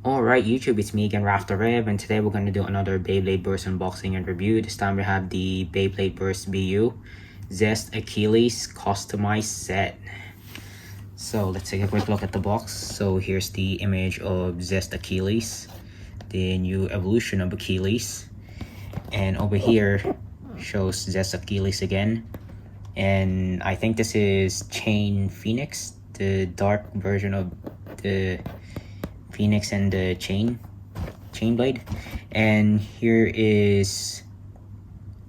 Alright YouTube, it's me again, Rafter Rev, and today we're going to do another Beyblade Burst unboxing and review. This time we have the Beyblade Burst BU Zest Achilles customized set. So let's take a quick look at the box. So here's the image of Zest Achilles, the new evolution of Achilles. And over here shows Zest Achilles again. And I think this is Chain Phoenix, the dark version of the Phoenix and the chain blade. And here is,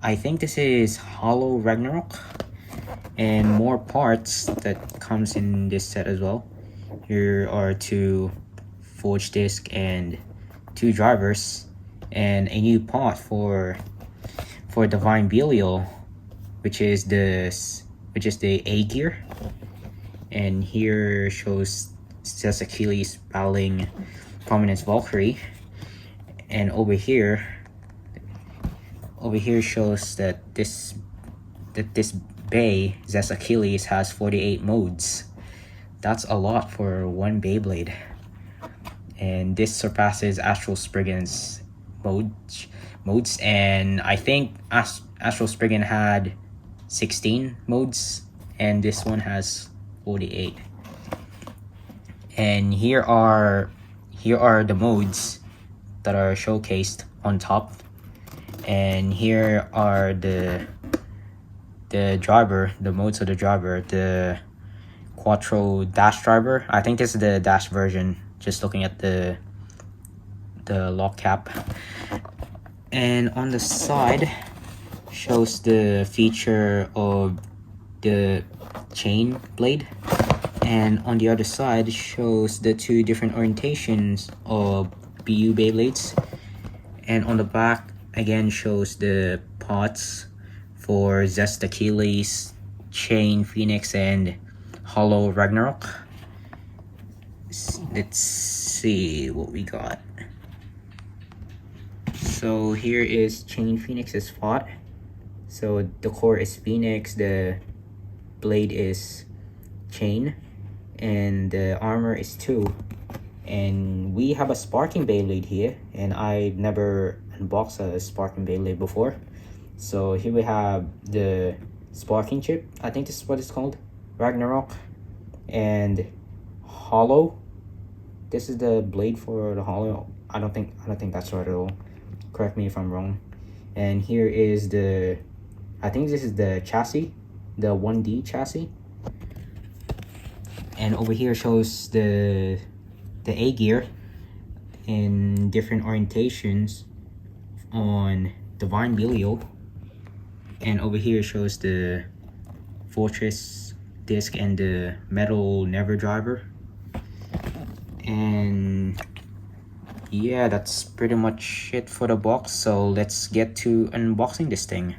I think this is Hollow Ragnarok, and more parts that comes in this set as well. Here are 2 forged disc and 2 drivers, and a new pot for Divine Belial, which is the A gear. And here shows Zest Achilles battling Prominence Valkyrie, and over here shows that this BEY Zest Achilles has 48 modes. That's a lot for one Beyblade, and this surpasses Astral Spriggan's modes. And I think Astral Spriggan had 16 modes, and this one has 48. And here are the modes that are showcased on top, and here are the modes of the driver. The Quattro dash driver, I think this is the dash version, just looking at the lock cap. And on the side shows the feature of the chain blade, and on the other side shows the 2 different orientations of BU Beyblades. And on the back again shows the pots for Zest Achilles, Chain Phoenix, and Hollow Ragnarok. Let's see what we got. So here is Chain Phoenix's pot. So the core is Phoenix, the blade is Chain, and the armor is 2. And we have a Sparking Beyblade here, and I've never unboxed a Sparking Beyblade before. So here we have the Sparking chip, I think this is what it's called, Ragnarok, and Hollow. This is the blade for the Hollow. I don't think that's right at all. Correct me if I'm wrong. And here is the, I think this is the chassis, the 1D chassis. And over here shows the A gear in different orientations on Divine Belial. And over here shows the Fortress disc and the Metal Never driver. And yeah, that's pretty much it for the box. So let's get to unboxing this thing.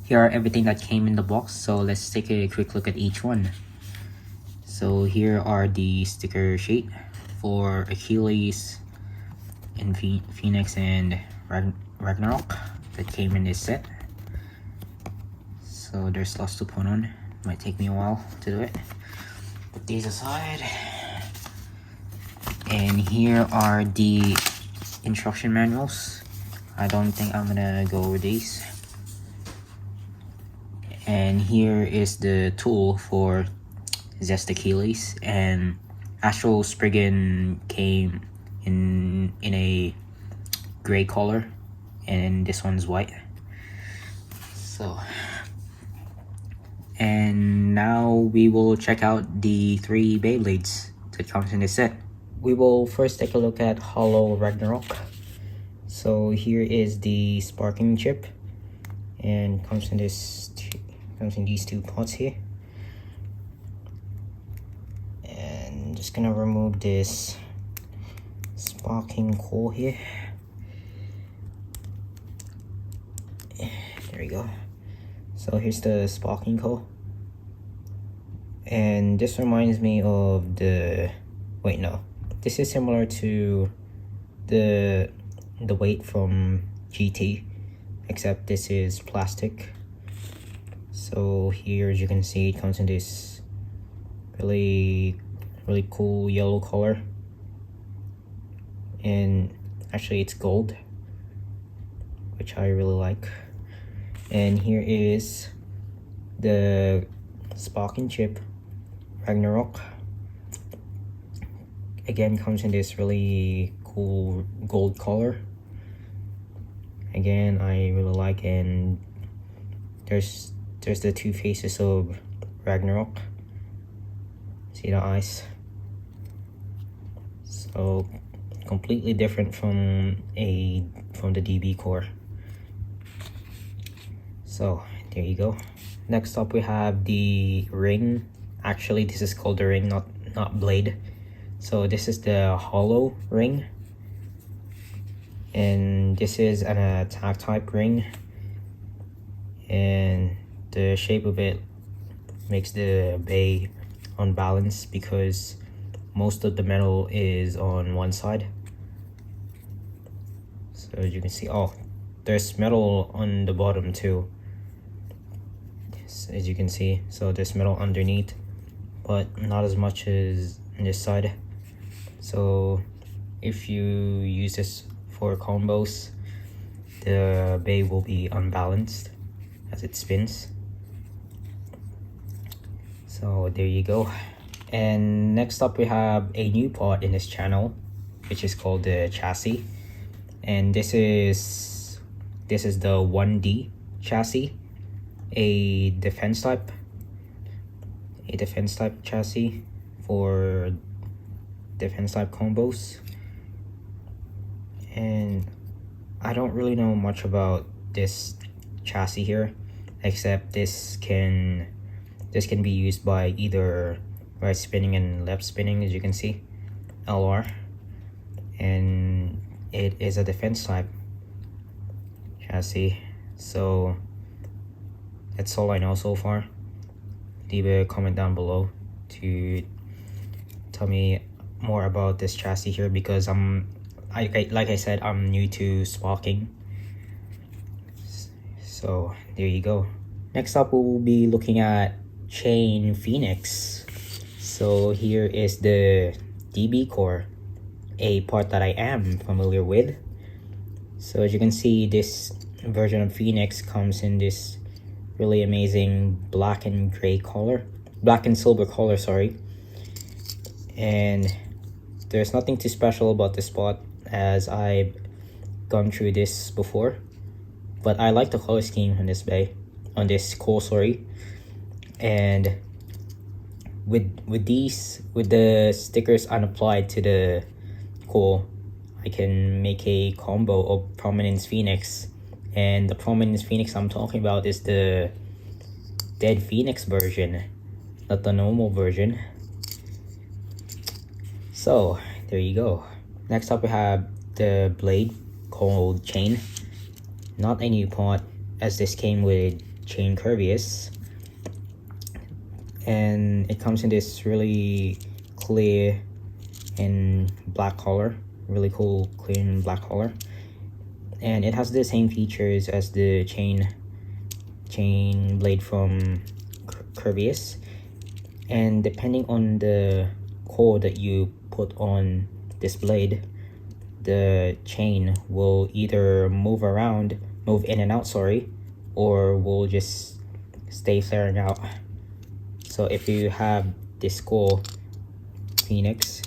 Here are everything that came in the box, so let's take a quick look at each one. So here are the sticker sheet for Achilles and Phoenix and Ragnarok that came in this set. So there's lots to put on. Might take me a while to do it. Put these aside. And here are the instruction manuals. I don't think I'm gonna go over these. And here is the tool for Zest Achilles, and Astral Spriggan came in a gray color, and this one's white. So, and now we will check out the 3 Beyblades that comes in this set. We will first take a look at Hollow Ragnarok. So here is the sparking chip, and comes in these 2 pots here. And just gonna remove this sparking core here. There we go. So here's the sparking core, And this reminds me of the, wait, no, this is similar to the weight from GT, except this is plastic. So here, as you can see, it comes in this really cool yellow color, and actually it's gold, which I really like. And here is the Spock and Chip Ragnarok. Again, comes in this really cool gold color. Again, I really like, and there's the two faces of Ragnarok. See the eyes? So completely different from the DB core. So there you go. Next up we have the ring. Actually, this is called the ring, not blade. So this is the hollow ring, and this is an attack type ring, and the shape of it makes the BEY unbalanced because most of the metal is on one side. So as you can see, oh, there's metal on the bottom too, as you can see. So there's metal underneath, but not as much as on this side. So if you use this for combos, the BEY will be unbalanced as it spins. So there you go. And next up we have a new part in this channel, which is called the chassis. And this is the 1D chassis, a defense type chassis for defense type combos. And I don't really know much about this chassis here, except this can be used by either right spinning and left spinning, as you can see, LR, and it is a defense type chassis. So that's all I know so far. Leave a comment down below to tell me more about this chassis here, because like I said, I'm new to spocking. So there you go. Next up, we'll be looking at Chain Phoenix. So here is the DB core, a part that I am familiar with. So as you can see, this version of Phoenix comes in this really amazing black and silver color, sorry. And there's nothing too special about this spot, as I've gone through this before, but I like the color scheme on this core, sorry. And with the stickers unapplied to the core, I can make a combo of Prominence Phoenix. And the Prominence Phoenix I'm talking about is the Dead Phoenix version, not the normal version. So there you go. Next up we have the blade called Chain. Not a new part, as this came with Chain Curvius. And it comes in this really clear and black color, really cool clear and black color. And it has the same features as the chain blade from Curvius. And depending on the core that you put on this blade, the chain will either move in and out, sorry, or will just stay flaring out. So if you have this core Phoenix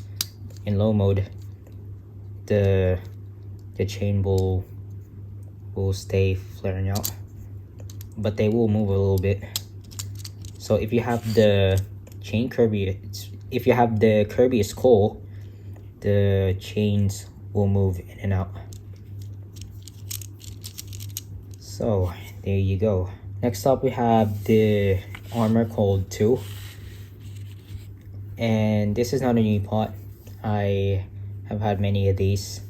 in low mode, the chain will stay flaring out, but they will move a little bit. So if you have the Curvius core, the chains will move in and out. So there you go. Next up we have the armor called 2, and this is not a new part. I have had many of these,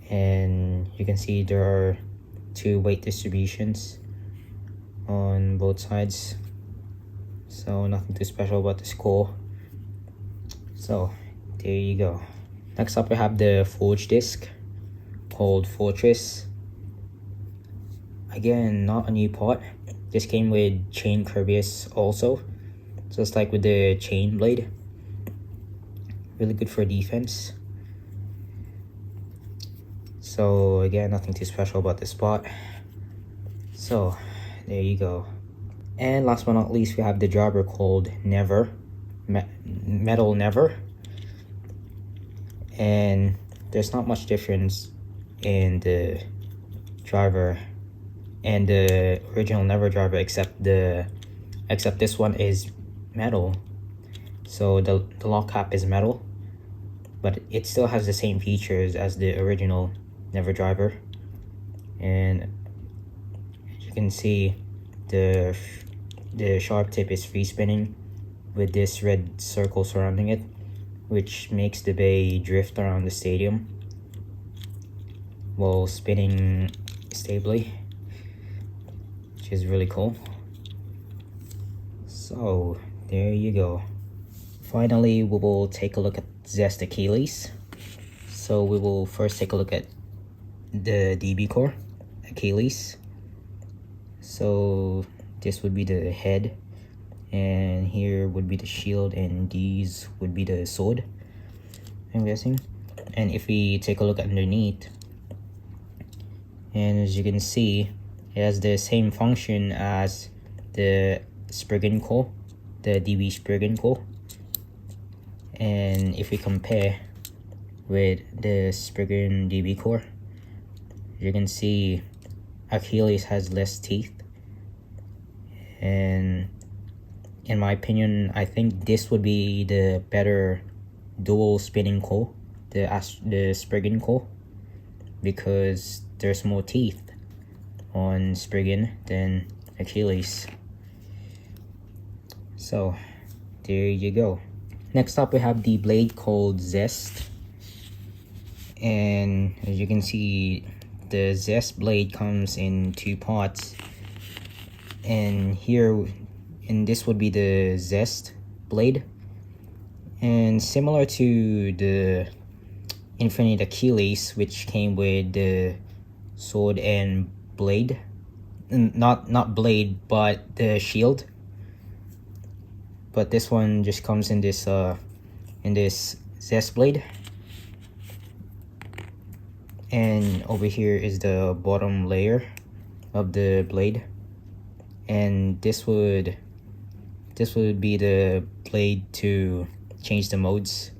and you can see there are 2 weight distributions on both sides. So nothing too special about this core. So there you go. Next up we have the forge disc called Fortress. Again, not a new part. This came with chain Kirby's also, just like with the chain blade. Really good for defense. So again, nothing too special about this part. So there you go. And last but not least, we have the driver called Never, Metal Never. And there's not much difference in the driver and the original Never driver, except this one is metal. So the lock cap is metal, but it still has the same features as the original Never driver. And as you can see, the sharp tip is free spinning with this red circle surrounding it, which makes the BEY drift around the stadium while spinning stably, which is really cool. So there you go. Finally, we will take a look at Zest Achilles. So we will first take a look at the DB core Achilles. So this would be the head, and here would be the shield, and these would be the sword, I'm guessing. And if we take a look underneath, and as you can see, it has the same function as the Spriggan core, the DB Spriggan core. And if we compare with the Spriggan DB core, you can see Achilles has less teeth. And in my opinion, I think this would be the better dual spinning core, the Spriggan core, because there's more teeth on Spriggan than Achilles. So there you go. Next up we have the blade called Zest, and as you can see, the Zest blade comes in two parts, and this would be the Zest blade. And similar to the Infinite Achilles, which came with the sword and blade, not blade, but the shield. But this one just comes in this Zest blade. And over here is the bottom layer of the blade, and this would be the blade to change the modes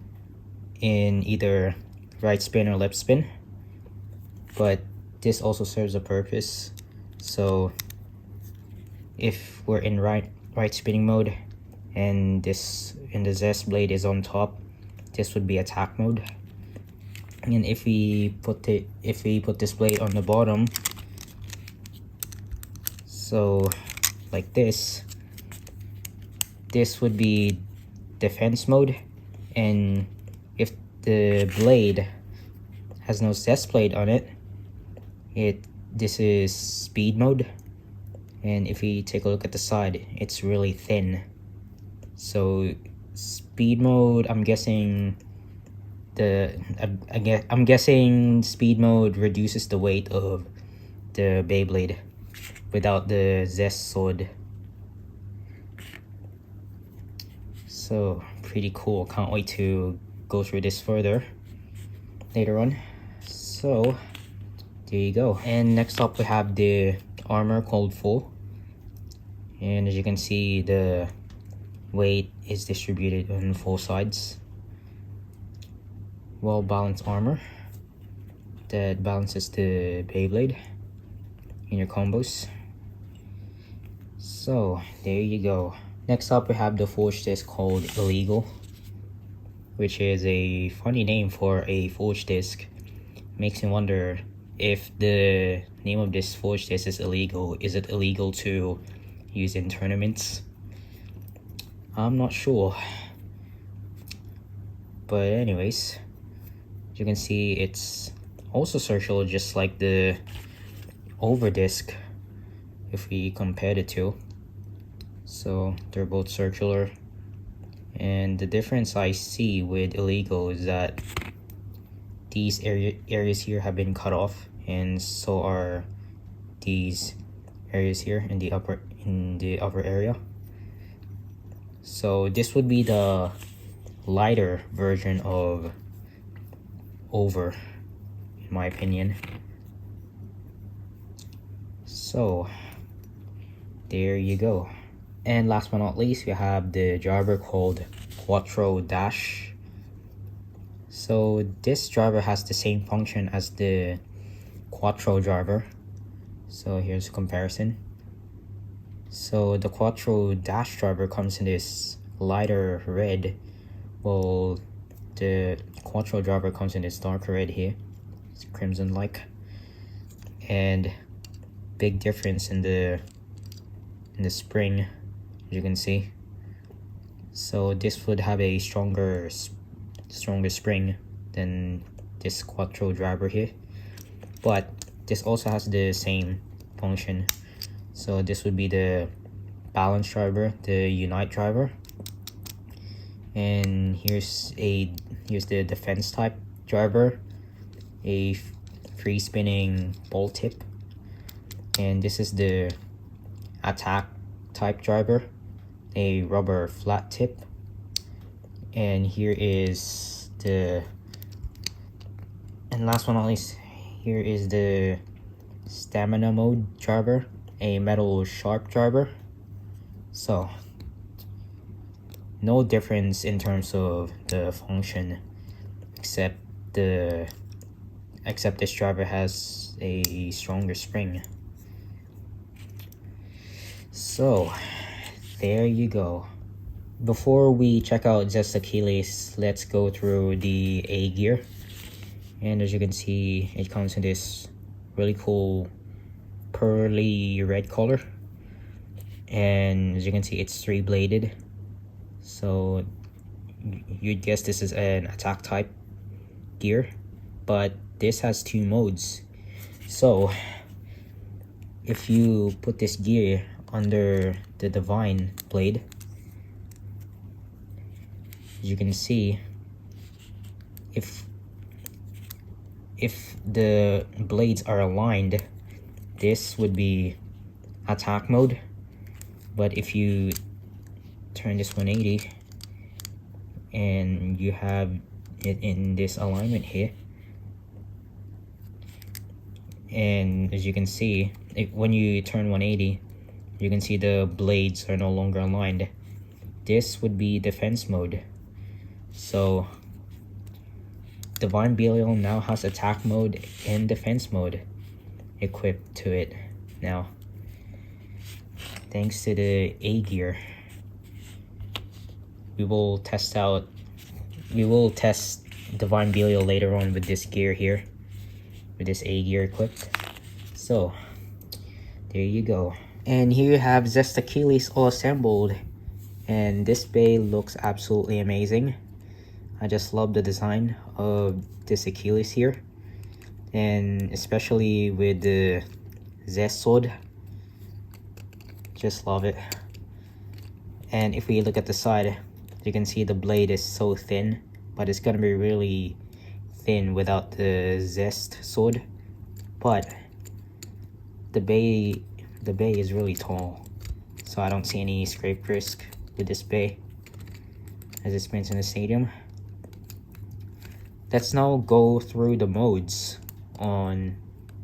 in either right spin or left spin. But this also serves a purpose. So if we're in right spinning mode and the Zest blade is on top, this would be attack mode. And if we put this blade on the bottom, so like this would be defense mode. And if the blade has no Zest blade on it, this is speed mode. And if we take a look at the side, it's really thin. So speed mode, I'm guessing speed mode reduces the weight of the Beyblade without the Zest sword. So pretty cool. Can't wait to go through this further later on. So there you go. And next up we have the armor called Full. And as you can see, the weight is distributed on 4 sides. Well balanced armor that balances the Beyblade in your combos. So there you go. Next up we have the forge disc called Illegal, which is a funny name for a forge disc. Makes me wonder if the name of this forge disc is illegal. Is it illegal to use in tournaments? I'm not sure. But anyways, you can see it's also circular, just like the over disc if we compare the two. So they're both circular. And the difference I see with illegal is that these areas here have been cut off, and so are these areas here in the upper area. So this would be the lighter version of over, in my opinion. So there you go. And last but not least, we have the driver called Quattro Dash. So this driver has the same function as the Quattro driver. So here's a comparison. So the Quattro Dash driver comes in this lighter red, while the Quattro driver comes in this darker red here. It's crimson like. And big difference in the spring, as you can see. So this would have a stronger spring than this Quattro driver here, but this also has the same function. So this would be the balance driver, the unite driver, and here's the defense type driver, a free spinning ball tip, and this is the attack type driver, a rubber flat tip, and here is and last but not least, here is the stamina mode driver, a metal sharp driver. So no difference in terms of the function, except this driver has a stronger spring. So there you go. Before we check out Zest Achilles, let's go through the A gear. And as you can see, it comes in this really cool pearly red color. And as you can see, it's 3-bladed. So you'd guess this is an attack type gear, but this has 2 modes. So if you put this gear under the divine blade, you can see if the blades are aligned, this would be attack mode. But if you turn this 180 and you have it in this alignment here, and as you can see, when you turn 180, you can see the blades are no longer aligned. This would be defense mode. So Divine Belial now has attack mode and defense mode equipped to it now, thanks to the A gear. We will test Divine Belial later on with this gear here, with this A gear equipped. So there you go. And here you have Zest Achilles all assembled, and this BEY looks absolutely amazing. I just love the design of this Achilles here, and especially with the Zest sword. Just love it. And if we look at the side, you can see the blade is so thin, but it's gonna be really thin without the Zest sword. But the BEY is really tall, so I don't see any scrape risk with this BEY as it spins in the stadium. Let's now go through the modes on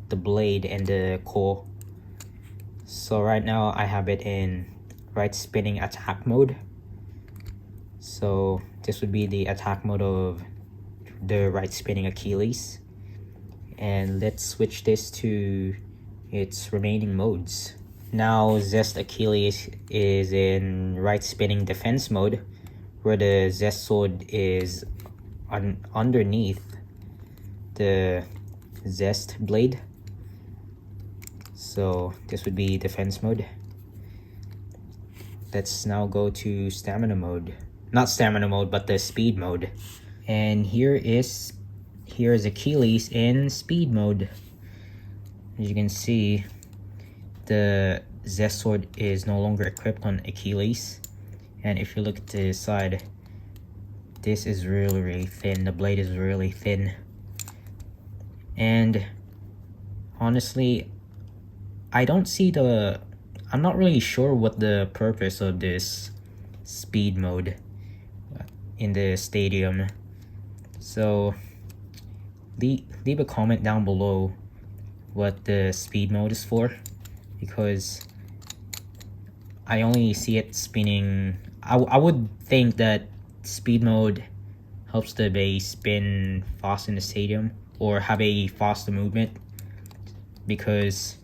the blade and the core. So right now I have it in right spinning attack mode. So this would be the attack mode of the right spinning Achilles. And let's switch this to its remaining modes. Now Zest Achilles is in right spinning defense mode, where the Zest sword is underneath the Zest blade. So this would be defense mode. Let's now go to stamina mode. Not stamina mode, but the speed mode. And here is Achilles in speed mode. As you can see, the Zest sword is no longer equipped on Achilles. And if you look at the side, this is really thin. The blade is really thin. And honestly, I'm not really sure what the purpose of this speed mode in the stadium. So leave a comment down below what the speed mode is for, because I only see it spinning. I would think that speed mode helps the BEY spin fast in the stadium or have a faster movement, because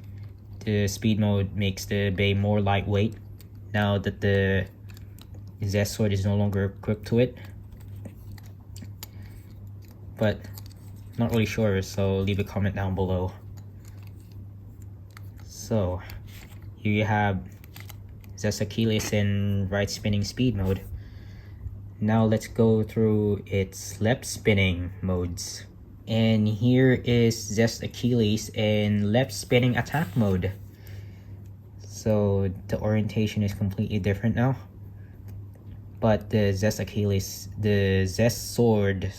the speed mode makes the BEY more lightweight now that the Zest sword is no longer equipped to it. But not really sure, so leave a comment down below. So here you have Zest Achilles in right spinning speed mode. Now let's go through its left spinning modes. And here is Zest Achilles in left spinning attack mode. So the orientation is completely different now. But the Zest sword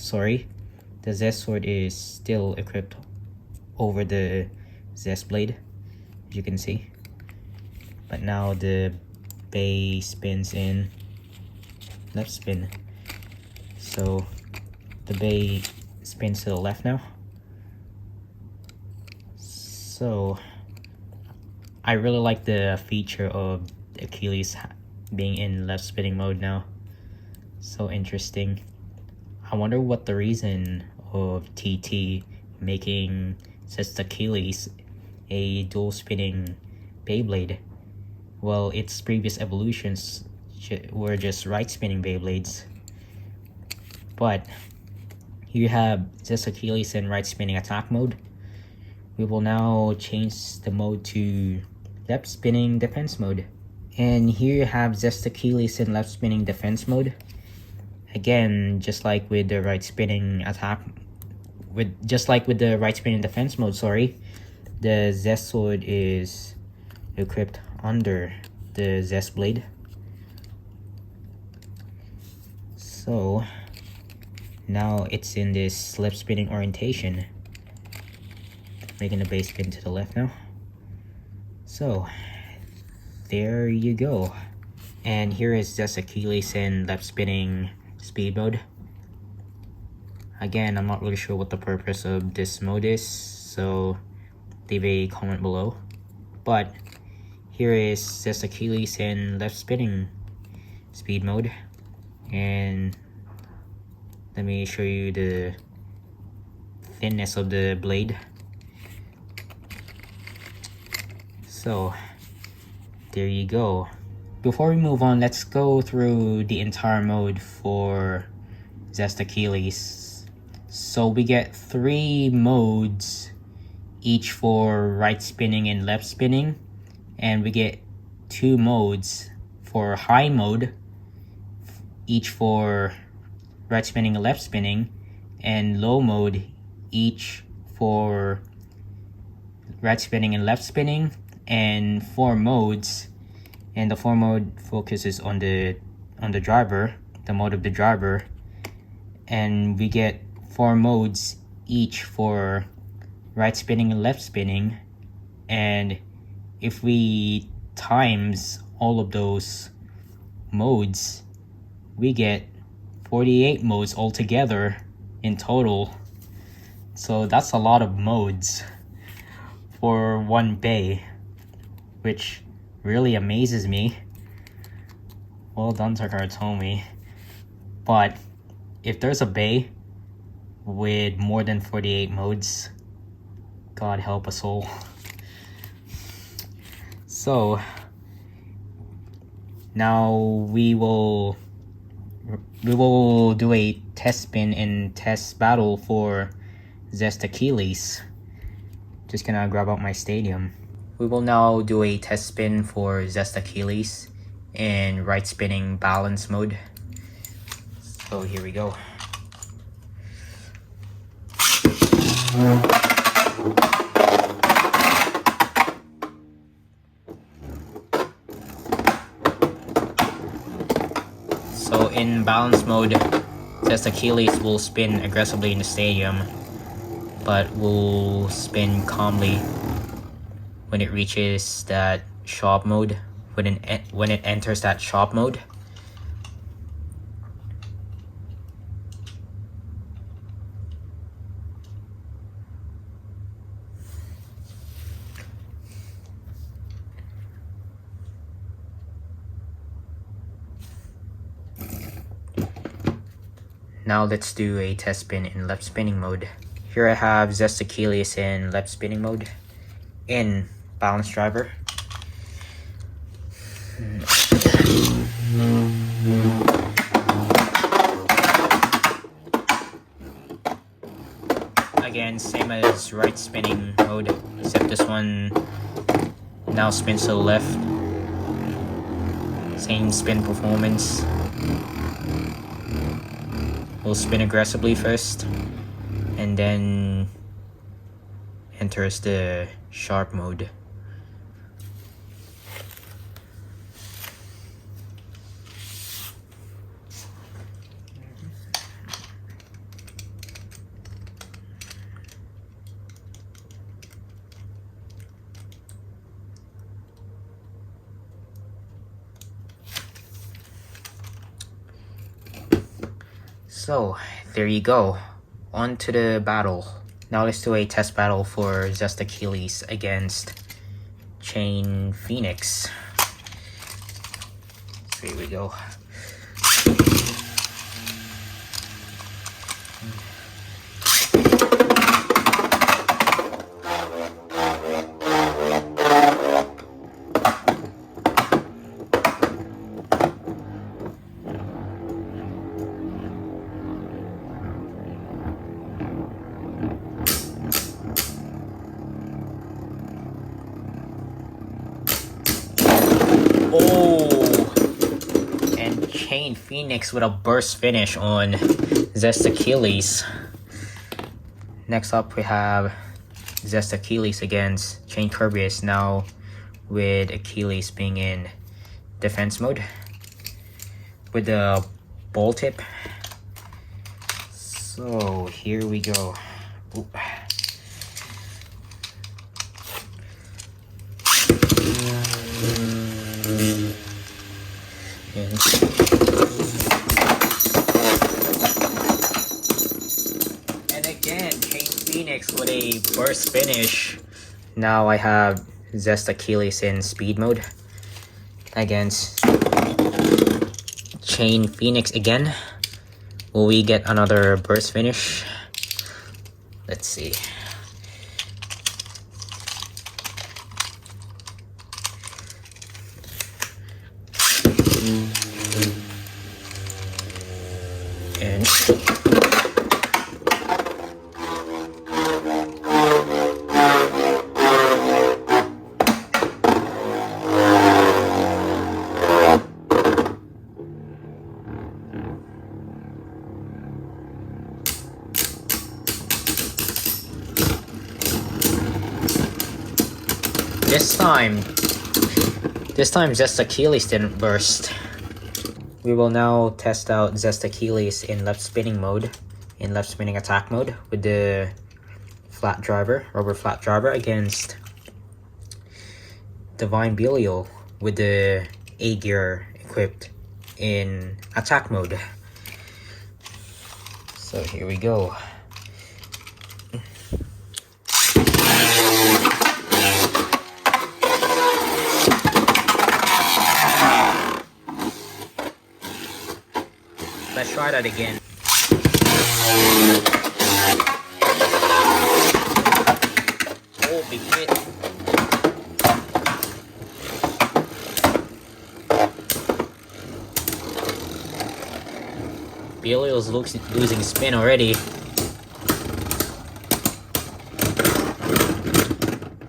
is still equipped over the Zest blade, as you can see. But now the BEY spins in left spin. So the BEY spins to the left now. So I really like the feature of Achilles being in left spinning mode now. So interesting. I wonder what the reason of TT making Zest Achilles a dual spinning Beyblade. Well, its previous evolutions were just right spinning Beyblades. But here you have Zest Achilles in right spinning attack mode. We will now change the mode to left spinning defense mode. And here you have Zest Achilles in left spinning defense mode. Again, just like with the right spinning defense mode, the Zest sword is equipped under the Zest blade. So now it's in this left spinning orientation, making the BEY spin to the left now. So there you go. And here is Zest Achilles in left spinning speed mode. Again, I'm not really sure what the purpose of this mode is, so leave a comment below. But here is Zest Achilles in left spinning speed mode. And let me show you the thinness of the blade. So there you go. Before we move on, let's go through the entire mode for Zest Achilles. So we get 3 modes, each for right spinning and left spinning. And we get 2 modes for high mode, each for right spinning and left spinning. And low mode, each for right spinning and left spinning. And 4 modes. And the 4 mode focuses on the driver, the mode of the driver. And we get 4 modes each for right spinning and left spinning. And if we times all of those modes, we get 48 modes altogether in total. So that's a lot of modes for one BEY, which really amazes me. Well done, Takaratomi. But if there's a BEY with more than 48 modes, God help us all. So now we will do a test spin and test battle for Zest Achilles. Just gonna grab out my stadium. We will now do a test spin for Zest Achilles in right spinning balance mode. So here we go. in balance mode, Zest Achilles will spin aggressively in the stadium, but will spin calmly when it reaches that shop mode, when it enters that shop mode. Now let's do a test spin in left spinning mode. Here I have Zest Achilles in left spinning mode in balance driver. Again, same as right spinning mode, except this one now spins to the left. Same spin performance. We'll spin aggressively first, and then enters the sharp mode. So, there you go. On to the battle. Now let's do a test battle for Zest Achilles against Chain Phoenix. So here we go. Oh, and Chain Phoenix with a burst finish on Zest Achilles. Next up we have Zest Achilles against Chain Kirbyus, now with Achilles being in defense mode with the ball tip. So here we go. Ooh. And again, Chain Phoenix with a burst finish. Now I have Zest Achilles in speed mode against Chain Phoenix again. Will we get another burst finish? Let's see. And this time Zest Achilles didn't burst. We will now test out Zest Achilles in left spinning mode, in left spinning attack mode with the flat driver, rubber flat driver against Divine Belial with the A gear equipped in attack mode. So here we go. Let's try that again. Oh, big hit. Belial's losing spin already.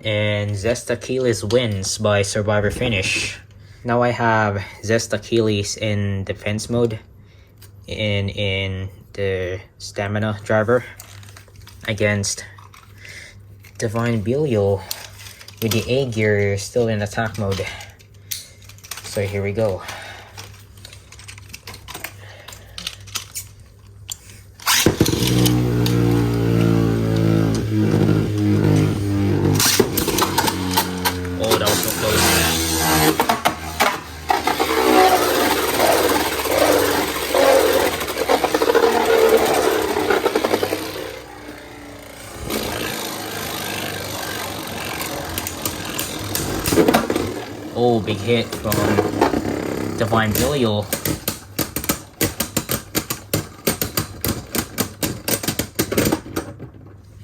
And Zest Achilles wins by survivor finish. Now I have Zest Achilles in defense mode and in the stamina driver against Divine Belial with the A gear still in attack mode. So here we go. Oh, big hit from Divine Belial.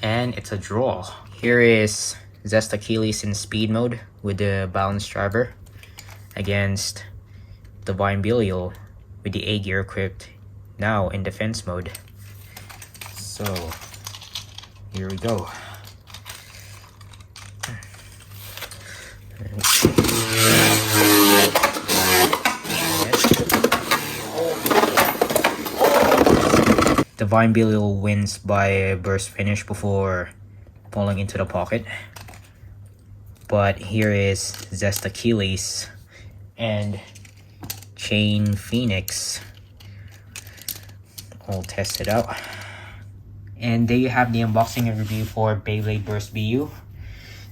And it's a draw. Here is Zest Achilles in speed mode with the balance driver against Divine Belial with the A gear equipped now in defense mode. So here we go. Divine Belial wins by a burst finish before falling into the pocket. But here is Zest Achilles and Chain Phoenix all tested out. And there you have the unboxing and review for Beyblade Burst BU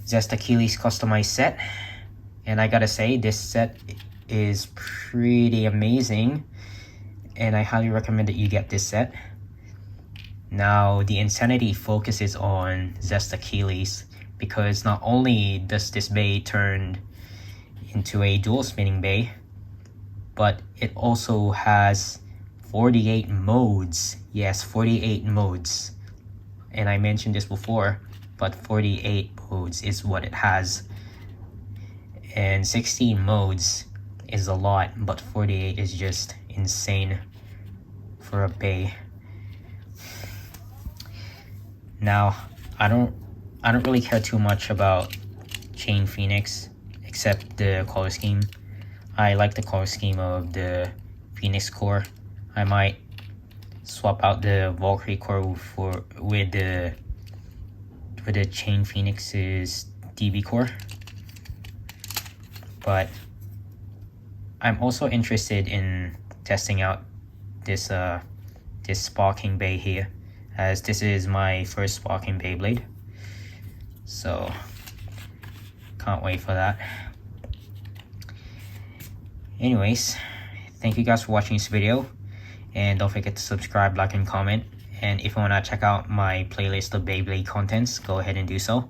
Zest Achilles customized set. And I gotta say, this set is pretty amazing, and I highly recommend that you get this set. Now, the Insanity focuses on Zest Achilles because not only does this bay turn into a dual spinning bay, but it also has 48 modes. Yes, 48 modes. And I mentioned this before, but 48 modes is what it has. And 16 modes is a lot, but 48 is just insane for a bay. Now, I don't really care too much about Chain Phoenix except the color scheme. I like the color scheme of the Phoenix core. I might swap out the Valkyrie core with the Chain Phoenix's DB core. But I'm also interested in testing out this Sparking Bay here, as this is my first Sparking Beyblade. So can't wait for that. Anyways, thank you guys for watching this video, and don't forget to subscribe, like, and comment. And if you want to check out my playlist of Beyblade contents, go ahead and do so.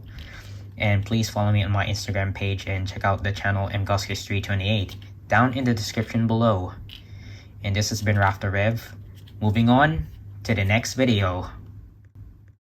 And please follow me on my Instagram page and check out the channel mgoskis328 down in the description below. And this has been Rafter Rev. Moving on to the next video.